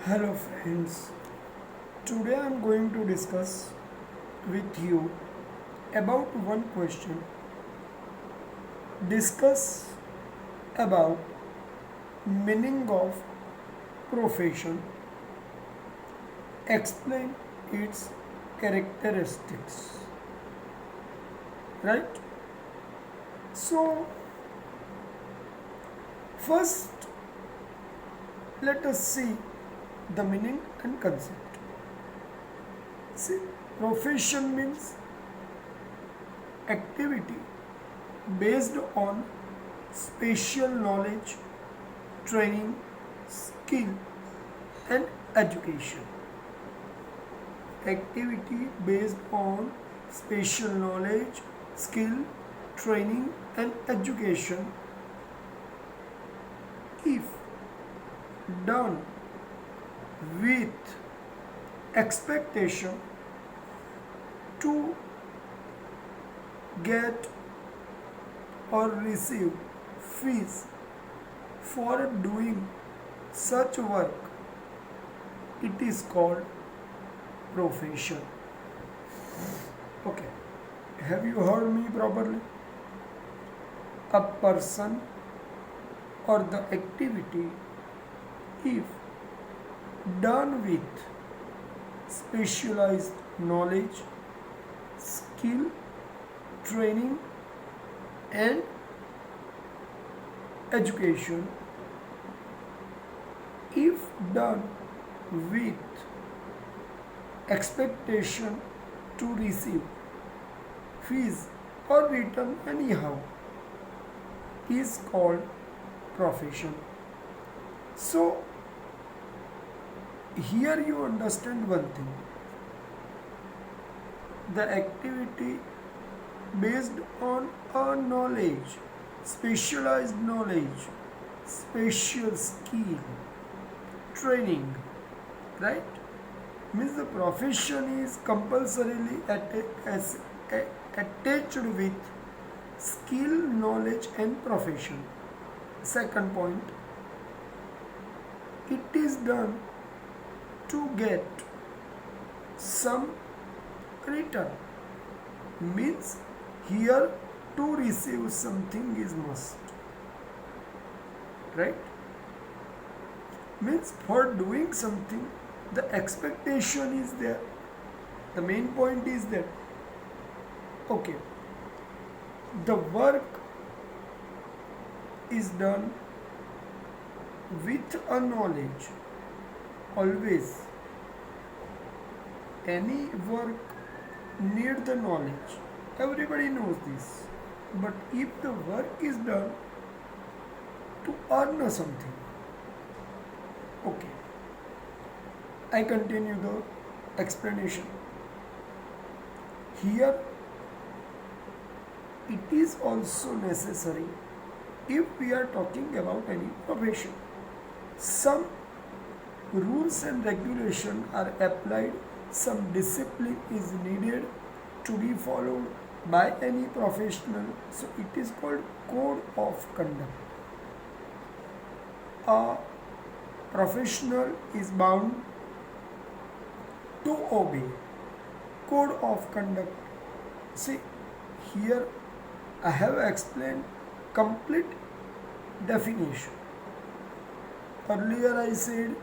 Hello friends, today I am going to discuss with you about one question. Discuss about meaning of profession, explain its characteristics. Right? So, first let us see the meaning and concept. See, profession means activity based on special knowledge, training, skill, and education. Activity based on special knowledge, skill, training, and education, if done with expectation to get or receive fees for doing such work, it is called profession. Okay, have you heard me properly? A person or the activity, if done with specialized knowledge, skill, training, and education, if done with expectation to receive fees or return anyhow, is called profession. So, here you understand one thing: the activity based on a knowledge, specialized knowledge, special skill, training, right? Means the profession is compulsorily attached with skill, knowledge, and profession. Second point, it is done to get some return. Means here to receive something is must, right? Means for doing something the expectation is there. The main point is that okay, the work is done with a knowledge. Always any work need the knowledge. Everybody knows this. But if the work is done to earn something, okay, I continue the explanation. Here it is also necessary, if we are talking about any profession, some rules and regulation are applied, some discipline is needed to be followed by any professional. So it is called code of conduct. A professional is bound to obey code of conduct. See, here I have explained complete definition. Earlier I said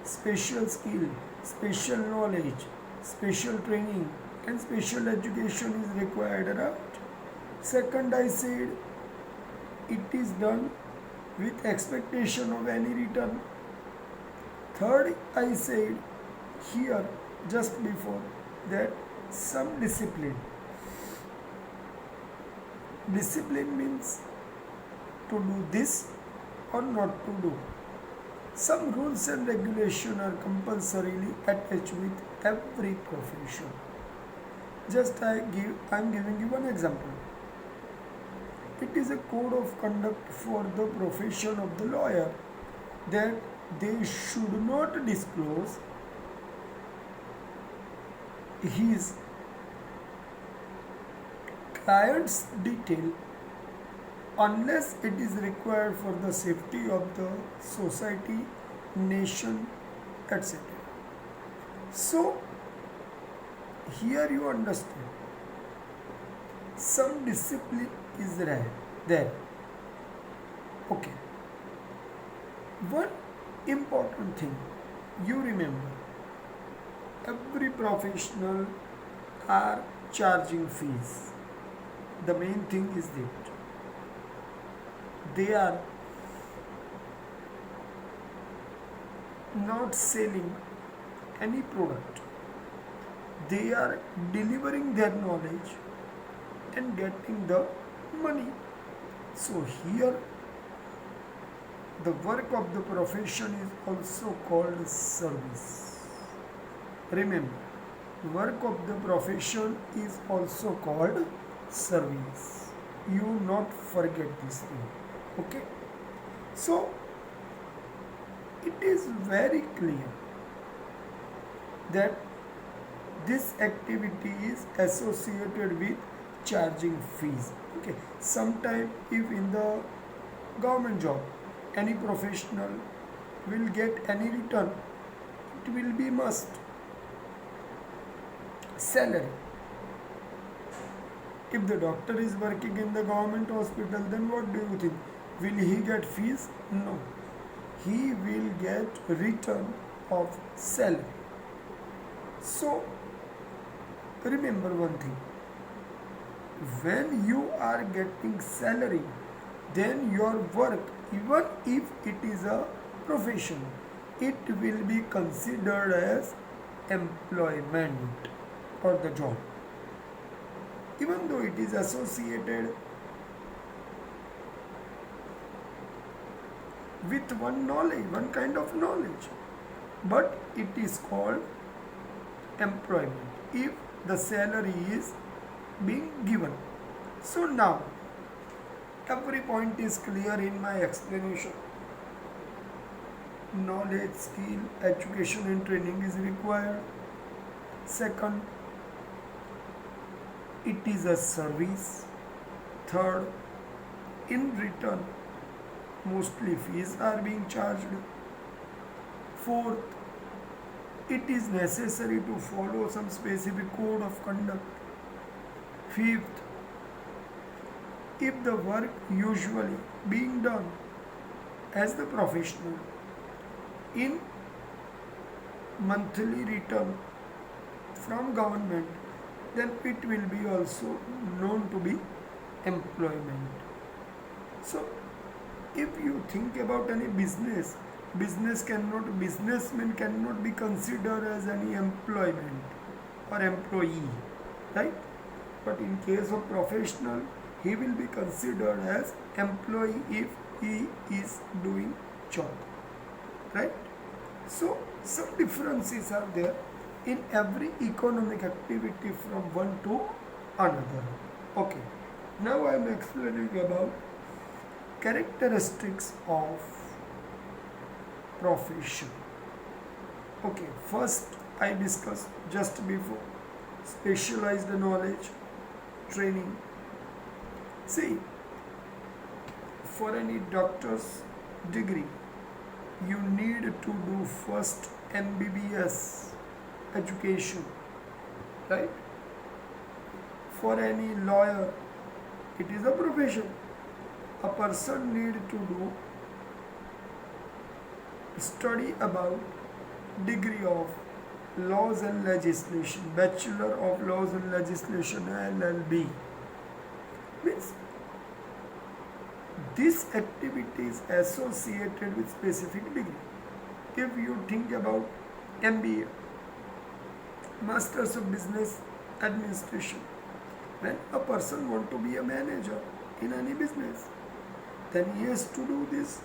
special skill, special knowledge, special training, and special education is required, right? Second, I said it is done with expectation of any return. Third, I said here just before that some discipline. Discipline means to do this or not to do. Some rules and regulations are compulsorily attached with every profession. I am giving you one example. It is a code of conduct for the profession of the lawyer that they should not disclose his client's detail unless it is required for the safety of the society, nation, etc. So here you understand some discipline is there. Okay. One important thing you remember, every professional are charging fees. The main thing is that they are not selling any product. They are delivering their knowledge and getting the money. So here the work of the profession is also called service. Remember, work of the profession is also called service. You not forget this thing. Okay? So it is very clear that this activity is associated with charging fees. Okay, sometime if in the government job any professional will get any return, it will be must salary. If the doctor is working in the government hospital, then what do you think? Will he get fees? No, he will get return of salary. So remember one thing, when you are getting salary, then your work, even if it is a profession, it will be considered as employment or the job, even though it is associated with one kind of knowledge, but it is called employment if the salary is being given. So now every point is clear in my explanation. Knowledge, skill, education and training is required. Second, it is a service. Third, in return mostly fees are being charged. Fourth, it is necessary to follow some specific code of conduct. Fifth, if the work usually being done as the professional in monthly return from government, then it will be also known to be employment. So if you think about any businessman cannot be considered as any employment or employee, right? But in case of professional, he will be considered as employee if he is doing job, right? So some differences are there in every economic activity from one to another. Okay, now I am explaining about characteristics of profession. Okay, first I discussed just before specialized knowledge, training. See, for any doctor's degree, you need to do first MBBS education, right? For any lawyer, it is a profession. A person need to do study about degree of laws and legislation, Bachelor of Laws and Legislation, LLB. Means this activity is associated with specific degree. If you think about MBA, Masters of Business Administration, when a person want to be a manager in any business, then he has to do this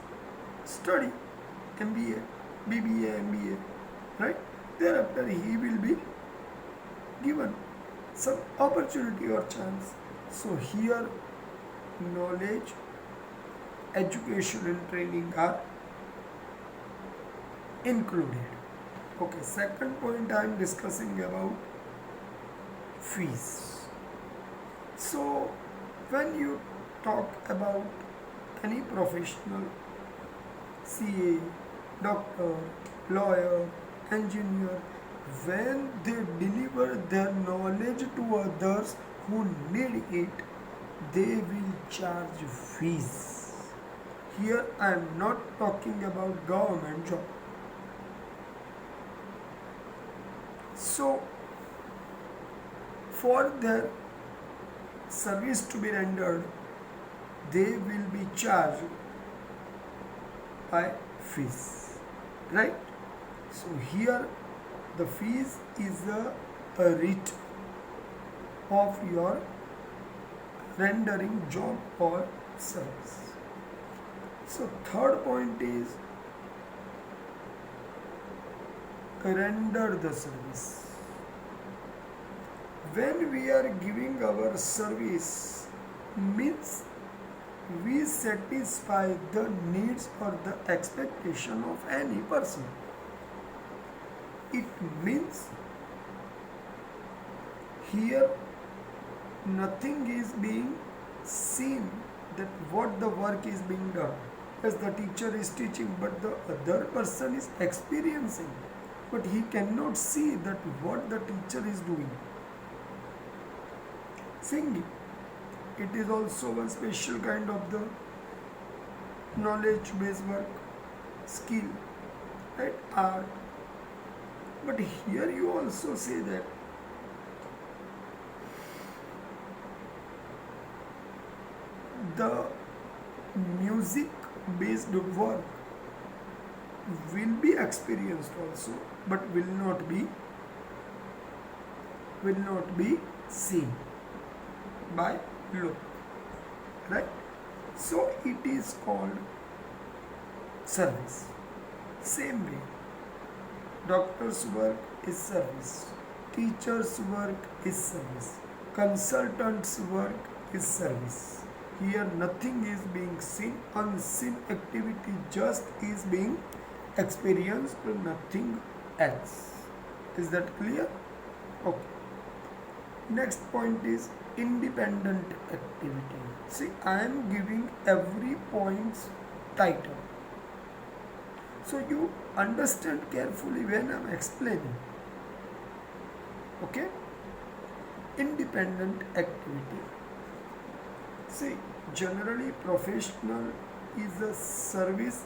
study, MBA, BBA, MBA, right? Thereafter he will be given some opportunity or chance. So here knowledge, education and training are included. Okay, second point I am discussing about fees. So when you talk about any professional, CA, doctor, lawyer, engineer, when they deliver their knowledge to others who need it, they will charge fees. Here I am not talking about government job. So, for their service to be rendered, they will be charged by fees, right? So here the fees is a rate of your rendering job or service. So third point is render the service. When we are giving our service, means we satisfy the needs or the expectation of any person. It means here nothing is being seen that what the work is being done. As the teacher is teaching, but the other person is experiencing, but he cannot see that what the teacher is doing. Singing, it is also one special kind of the knowledge based work, skill, right, art. But here you also say that the music based work will be experienced also, but will not be seen by look, right? So it is called service. Same way, doctor's work is service, teacher's work is service, consultant's work is service. Here nothing is being seen, unseen activity just is being experienced, nothing else. Is that clear? Okay. Next point is independent activity. See, I am giving every point's title, so you understand carefully when I am explaining. Okay? Independent activity. See, generally professional is a service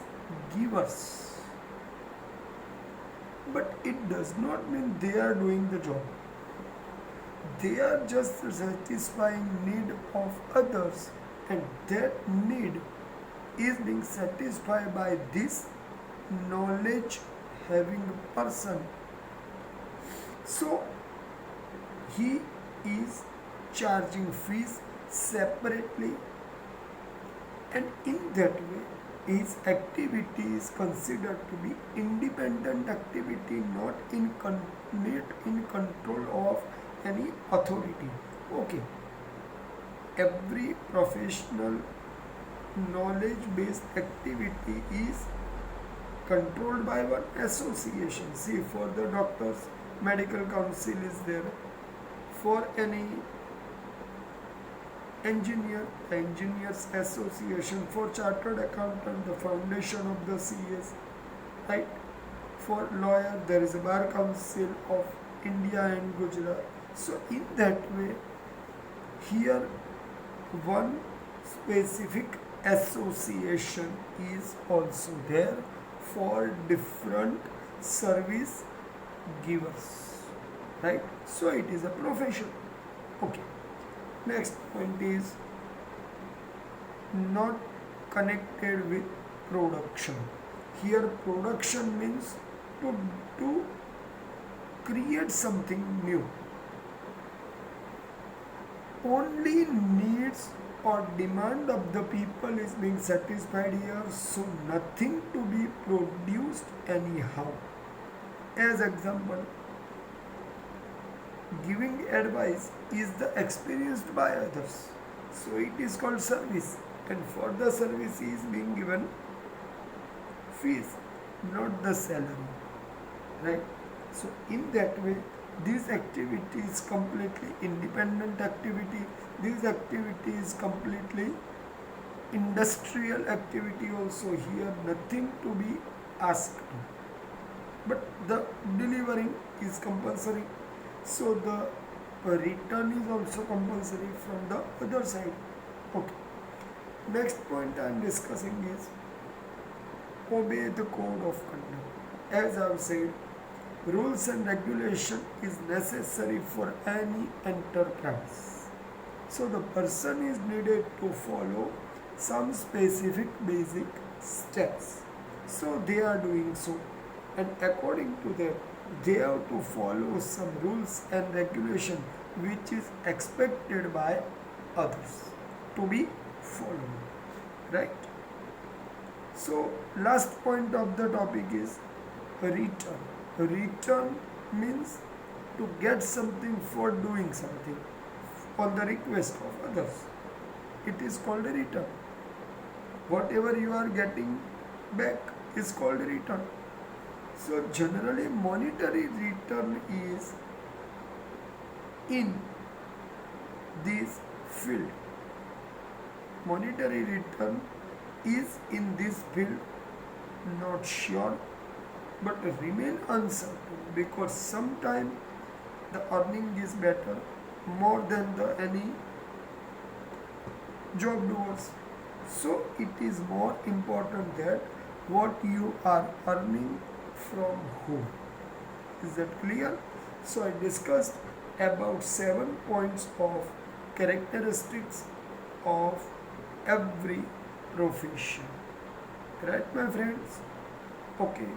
givers, but it does not mean they are doing the job. They are just satisfying need of others, and that need is being satisfied by this knowledge having person. So he is charging fees separately, and in that way his activity is considered to be independent activity, not in control of any authority. Okay, every professional knowledge based activity is controlled by one association. See, for the doctors, medical council is there. For any engineer, the engineers association. For chartered accountant, the foundation of the CAs, right? For lawyer, there is a bar council of India and Gujarat. So in that way, here one specific association is also there for different service givers, right? So it is a profession. Okay. Next point is not connected with production. Here production means to create something new. Only needs or demand of the people is being satisfied here, so nothing to be produced anyhow. As example, giving advice is the experienced by others, so it is called service, and for the service is being given fees, not the salary, right? So in that way, this activity is completely independent activity. This activity is completely industrial activity also. Here nothing to be asked. But the delivering is compulsory, so the return is also compulsory from the other side. Okay, next point I am discussing is obey the code of conduct. As I have said, rules and regulation is necessary for any enterprise, so the person is needed to follow some specific basic steps, so they are doing so, and according to that they have to follow some rules and regulation which is expected by others to be followed, right? So last point of the topic is return. Return means to get something for doing something on the request of others. It is called a return. Whatever you are getting back is called a return. So generally monetary return is in this field. Monetary return is in this field, not sure, but remain uncertain, because sometimes the earning is better more than the any job doers. So it is more important that what you are earning from whom. Is that clear? So I discussed about 7 points of characteristics of every profession. Right, my friends? Okay.